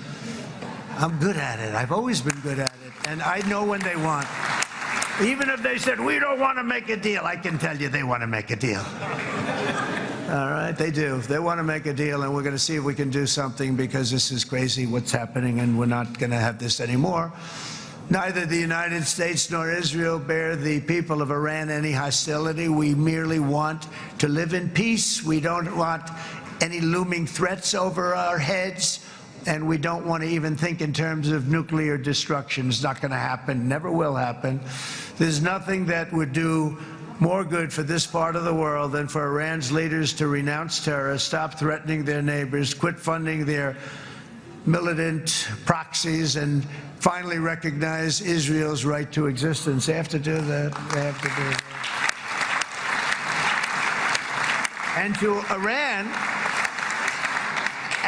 I'm good at it. I've always been good at it. And I know when they want. Even if they said, we don't want to make a deal, I can tell you they want to make a deal. All right, they do. They want to make a deal, and we're going to see if we can do something, because this is crazy what's happening, and we're not going to have this anymore. Neither the United States nor Israel bear the people of Iran any hostility. We merely want to live in peace. We don't want any looming threats over our heads, and we don't want to even think in terms of nuclear destruction. It's not going to happen, never will happen. There's nothing that would do more good for this part of the world than for Iran's leaders to renounce terror, stop threatening their neighbors, quit funding their militant proxies, and finally recognize Israel's right to existence. They have to do that. They have to do that. And to Iran,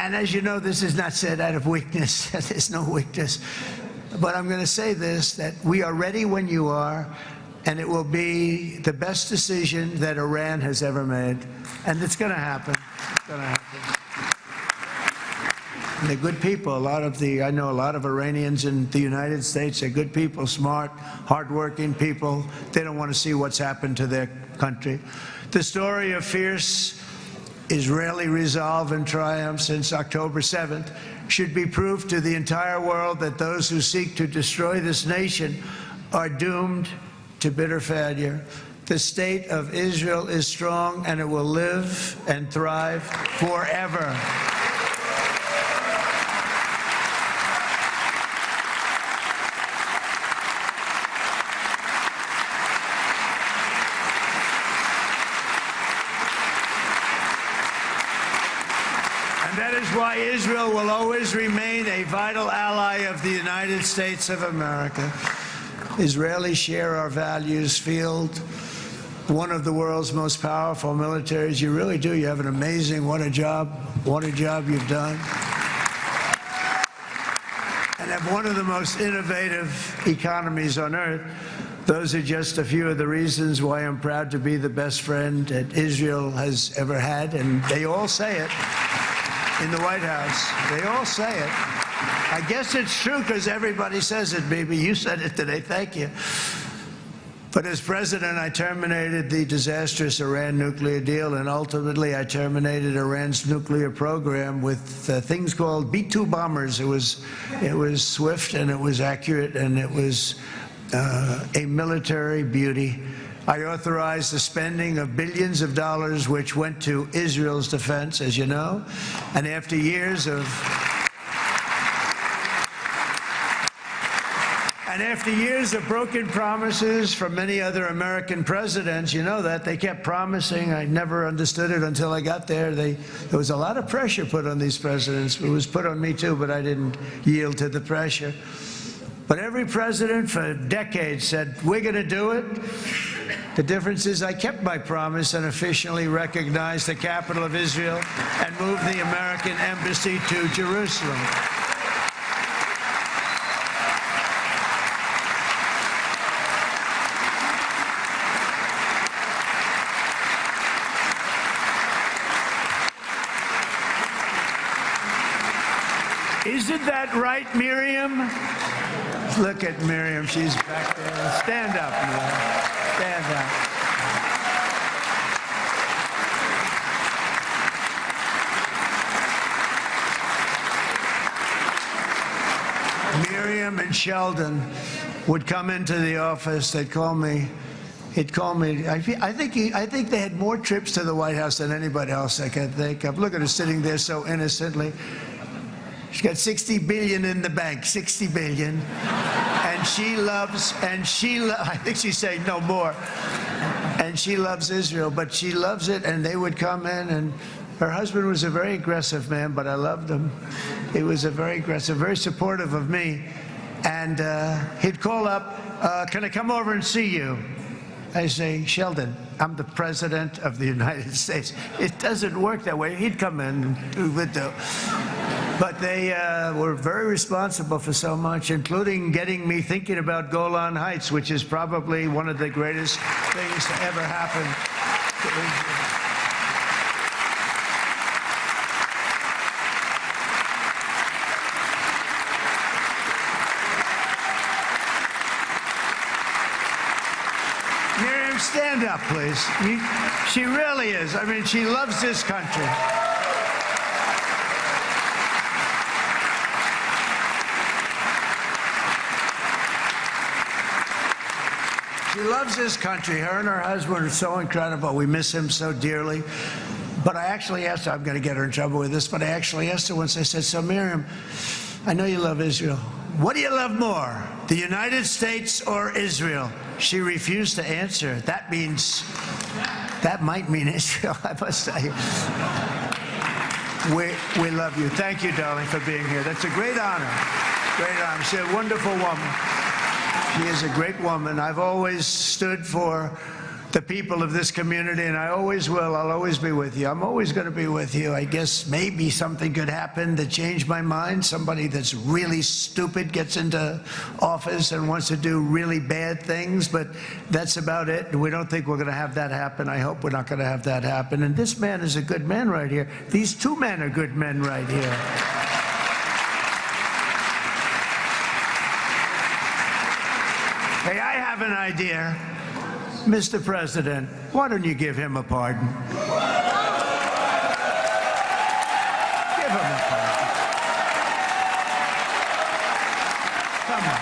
and as you know, this is not said out of weakness. There's no weakness. But I'm going to say this, that we are ready when you are, and it will be the best decision that Iran has ever made. And it's going to happen. It's going to happen. And they're good people. I know a lot of Iranians in the United States. They're good people, smart, hardworking people. They don't want to see what's happened to their country. The story of fierce Israeli resolve and triumph since October 7th should be proof to the entire world that those who seek to destroy this nation are doomed to bitter failure. The state of Israel is strong, and it will live and thrive forever. And that is why Israel will always remain a vital ally of the United States of America. Israelis share our values, field one of the world's most powerful militaries. You really do. You have an amazing, what a job you've done. And have one of the most innovative economies on earth. Those are just a few of the reasons why I'm proud to be the best friend that Israel has ever had. And they all say it in the White House. They all say it. I guess it's true because everybody says it, baby. You said it today. Thank you. But as president, I terminated the disastrous Iran nuclear deal, and ultimately I terminated Iran's nuclear program with things called B-2 bombers. It was swift, and it was accurate, and it was a military beauty. I authorized the spending of billions of dollars, which went to Israel's defense, as you know, and after years of broken promises from many other American presidents, you know that, they kept promising. I never understood it until I got there. There was a lot of pressure put on these presidents. It was put on me too, but I didn't yield to the pressure. But every president for decades said, we're going to do it. The difference is I kept my promise and officially recognized the capital of Israel and moved the American embassy to Jerusalem. Isn't that right, Miriam? Look at Miriam. She's back there. Stand up, Miriam. Stand up. Miriam and Sheldon would come into the office. They'd call me. He'd call me. I think they had more trips to the White House than anybody else I can think of. Look at her sitting there so innocently. She's got 60 billion in the bank, 60 billion. And I think she's saying no more. And she loves Israel, but she loves it, and they would come in, and her husband was a very aggressive man, but I loved him. He was a very aggressive, very supportive of me. And he'd call up, can I come over and see you? I say, Sheldon, I'm the President of the United States. It doesn't work that way. He'd come in and would do. But they were very responsible for so much, including getting me thinking about Golan Heights, which is probably one of the greatest things to ever happen to Israel. Miriam, stand up, please. She really is. I mean, she loves this country. She loves this country. Her and her husband are so incredible. We miss him so dearly. But I actually asked her, I'm going to get her in trouble with this, but I actually asked her once, I said, so Miriam, I know you love Israel. What do you love more, the United States or Israel? She refused to answer. That might mean Israel, I must say. We love you. Thank you, darling, for being here. That's a great honor. Great honor. She's a wonderful woman. She is a great woman. I've always stood for the people of this community, and I always will. I'll always be with you. I'm always going to be with you. I guess maybe something could happen to change my mind. Somebody that's really stupid gets into office and wants to do really bad things, but that's about it. We don't think we're going to have that happen. I hope we're not going to have that happen. And this man is a good man right here. These two men are good men right here. Hey, I have an idea. Mr. President, why don't you give him a pardon? Give him a pardon. Come on.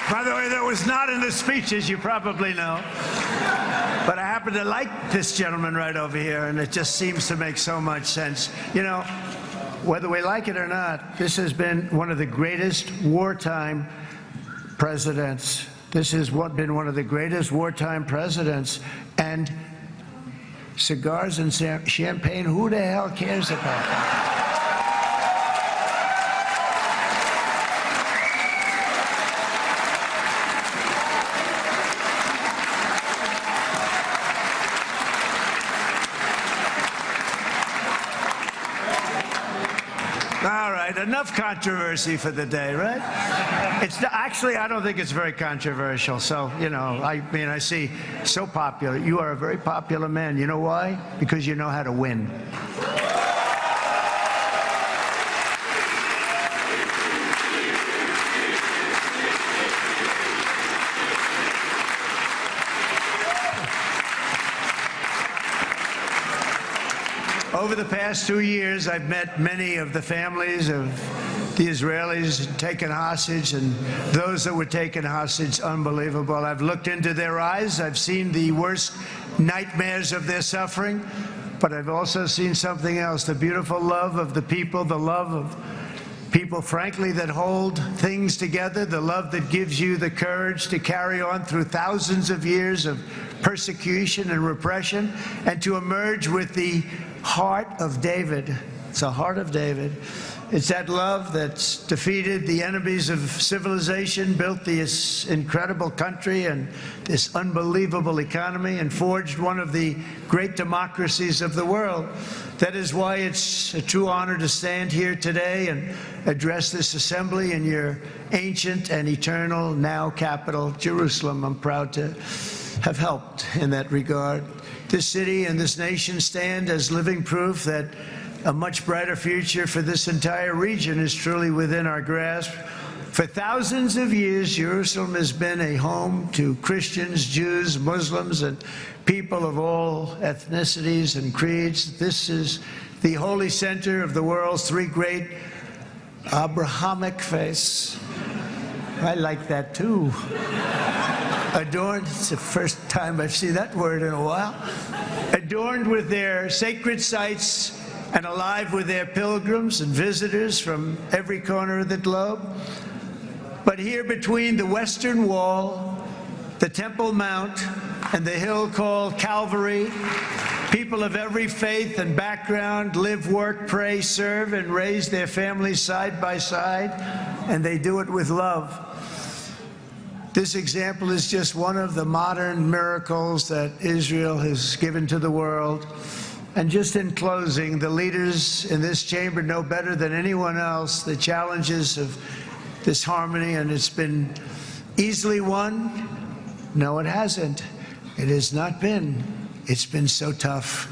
By the way, that was not in the speech, as you probably know. But I happen to like this gentleman right over here, and it just seems to make so much sense. You know, whether we like it or not, this has been one of the greatest wartime presidents. This has been one of the greatest wartime presidents. And cigars and champagne, who the hell cares about that? All right, enough controversy for the day, right? Actually, I don't think it's very controversial. So, you know, I mean, I see so popular. You are a very popular man. You know why? Because you know how to win. Over the past 2 years, I've met many of the families of the Israelis taken hostage and those that were taken hostage. Unbelievable. I've looked into their eyes. I've seen the worst nightmares of their suffering, but I've also seen something else, the beautiful love of the people, the love of people, frankly, that hold things together, the love that gives you the courage to carry on through thousands of years of persecution and repression, and to emerge with the heart of David. It's the heart of David. It's that love that's defeated the enemies of civilization, built this incredible country and this unbelievable economy, and forged one of the great democracies of the world. That is why it's a true honor to stand here today and address this assembly in your ancient and eternal now capital, Jerusalem. I'm proud to have helped in that regard. This city and this nation stand as living proof that a much brighter future for this entire region is truly within our grasp. For thousands of years, Jerusalem has been a home to Christians, Jews, Muslims, and people of all ethnicities and creeds. This is the holy center of the world's three great Abrahamic faiths. I like that too. Adorned, it's the first time I've seen that word in a while. Adorned with their sacred sites and alive with their pilgrims and visitors from every corner of the globe. But here between the Western Wall, the Temple Mount, and the hill called Calvary, people of every faith and background live, work, pray, serve, and raise their families side by side, and they do it with love. This example is just one of the modern miracles that Israel has given to the world. And just in closing, the leaders in this chamber know better than anyone else the challenges of this harmony, and it's been easily won. No, it hasn't. It has not been. It's been so tough,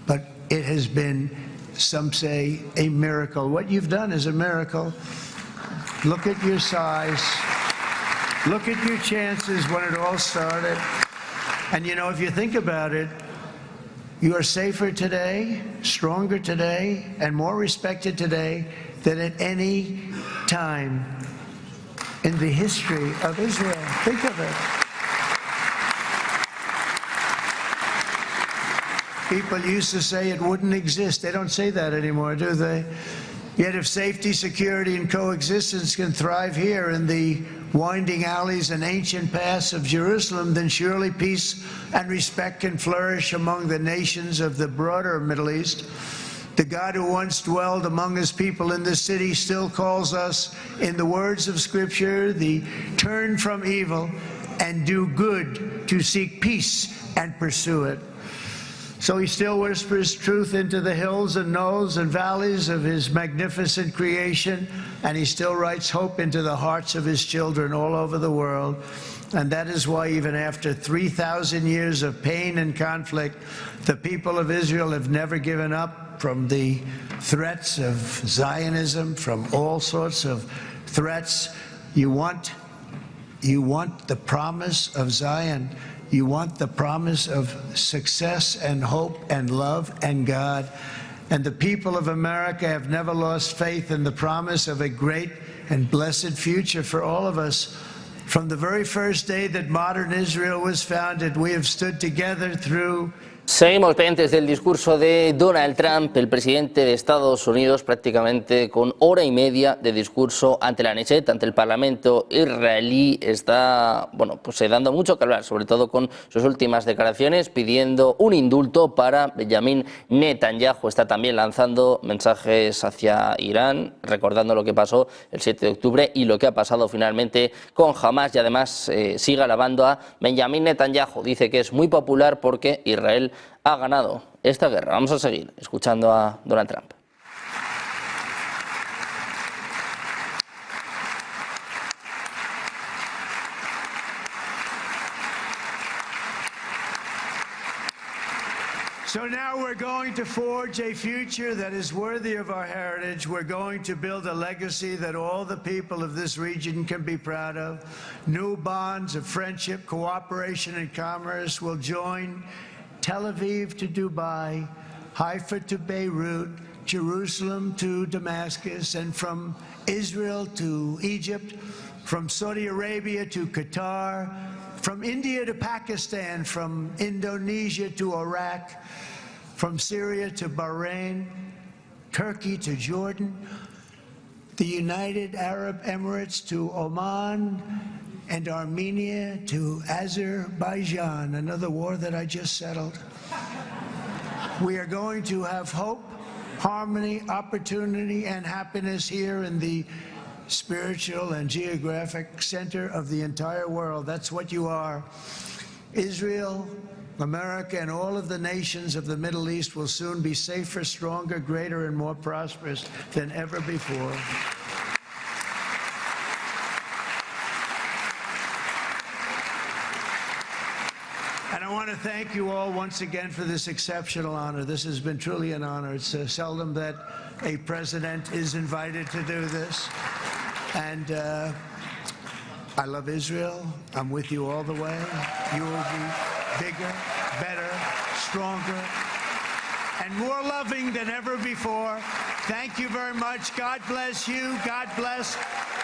but it has been, some say, a miracle. What you've done is a miracle. Look at your size. Look at your chances when it all started. And you know, if you think about it, you are safer today, stronger today, and more respected today than at any time in the history of Israel. Think of it. People used to say it wouldn't exist. They don't say that anymore, do they? Yet if safety, security, and coexistence can thrive here in the winding alleys and ancient paths of Jerusalem, then surely peace and respect can flourish among the nations of the broader Middle East. The God who once dwelled among his people in this city still calls us, in the words of Scripture, the turn from evil and do good, to seek peace and pursue it. So he still whispers truth into the hills and knolls and valleys of his magnificent creation, and he still writes hope into the hearts of his children all over the world. And that is why even after 3,000 years of pain and conflict, the people of Israel have never given up from the threats of Zionism, from all sorts of threats. You want the promise of Zion. You want the promise of success and hope and love and God. And the people of America have never lost faith in the promise of a great and blessed future for all of us. From the very first day that modern Israel was founded, we have stood together through. Seguimos pendientes del discurso de Donald Trump, el presidente de Estados Unidos, prácticamente con hora y media de discurso ante la KNESSET, ante el Parlamento israelí. Está, bueno, pues dando mucho que hablar, sobre todo con sus últimas declaraciones, pidiendo un indulto para Benjamin Netanyahu. Está también lanzando mensajes hacia Irán, recordando lo que pasó el 7 de octubre y lo que ha pasado finalmente con Hamás, y además sigue alabando a Benjamin Netanyahu. Dice que es muy popular porque Israel ha ganado esta guerra. Vamos a seguir escuchando a Donald Trump. So now we're going to forge a future that is worthy of our heritage. We're going to build a legacy that all the people of this region can be proud of. New bonds of friendship, cooperation, and commerce will join Tel Aviv to Dubai, Haifa to Beirut, Jerusalem to Damascus, and from Israel to Egypt, from Saudi Arabia to Qatar, from India to Pakistan, from Indonesia to Iraq, from Syria to Bahrain, Turkey to Jordan. the United Arab Emirates to Oman, and Armenia to Azerbaijan, another war that I just settled. We are going to have hope, harmony, opportunity, and happiness here in the spiritual and geographic center of the entire world. That's what you are. Israel, America, and all of the nations of the Middle East will soon be safer, stronger, greater, and more prosperous than ever before. And I want to thank you all once again for this exceptional honor. This has been truly an honor. It's seldom that a president is invited to do this. And I love Israel. I'm with you all the way. You will be bigger, better, stronger, and more loving than ever before. Thank you very much. God bless you. God bless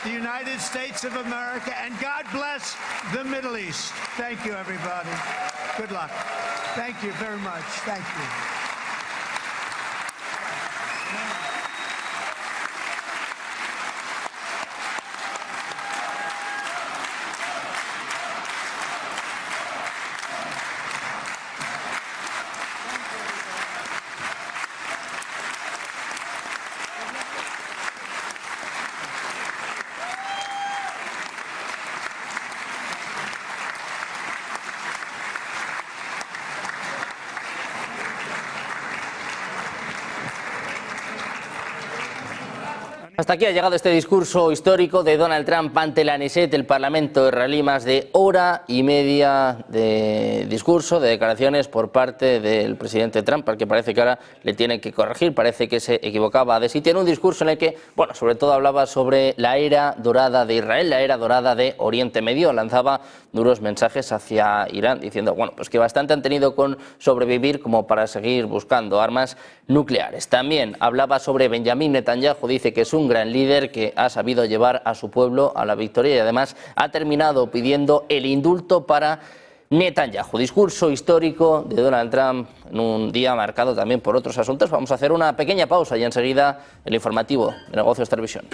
the United States of America. And God bless the Middle East. Thank you, everybody. Good luck. Thank you very much. Thank you. Hasta aquí ha llegado este discurso histórico de Donald Trump ante la Knesset, el Parlamento israelí, más de hora y media de discurso, de declaraciones por parte del presidente Trump, al que parece que ahora le tienen que corregir, parece que se equivocaba de sitio, en un discurso en el que, bueno, sobre todo hablaba sobre la era dorada de Israel, la era dorada de Oriente Medio, lanzaba duros mensajes hacia Irán, diciendo, bueno, pues que bastante han tenido con sobrevivir como para seguir buscando armas nucleares. También hablaba sobre Benjamin Netanyahu, dice que es un gran líder que ha sabido llevar a su pueblo a la victoria y además ha terminado pidiendo el indulto para Netanyahu. Discurso histórico de Donald Trump en un día marcado también por otros asuntos. Vamos a hacer una pequeña pausa y enseguida el informativo de Negocios Televisión.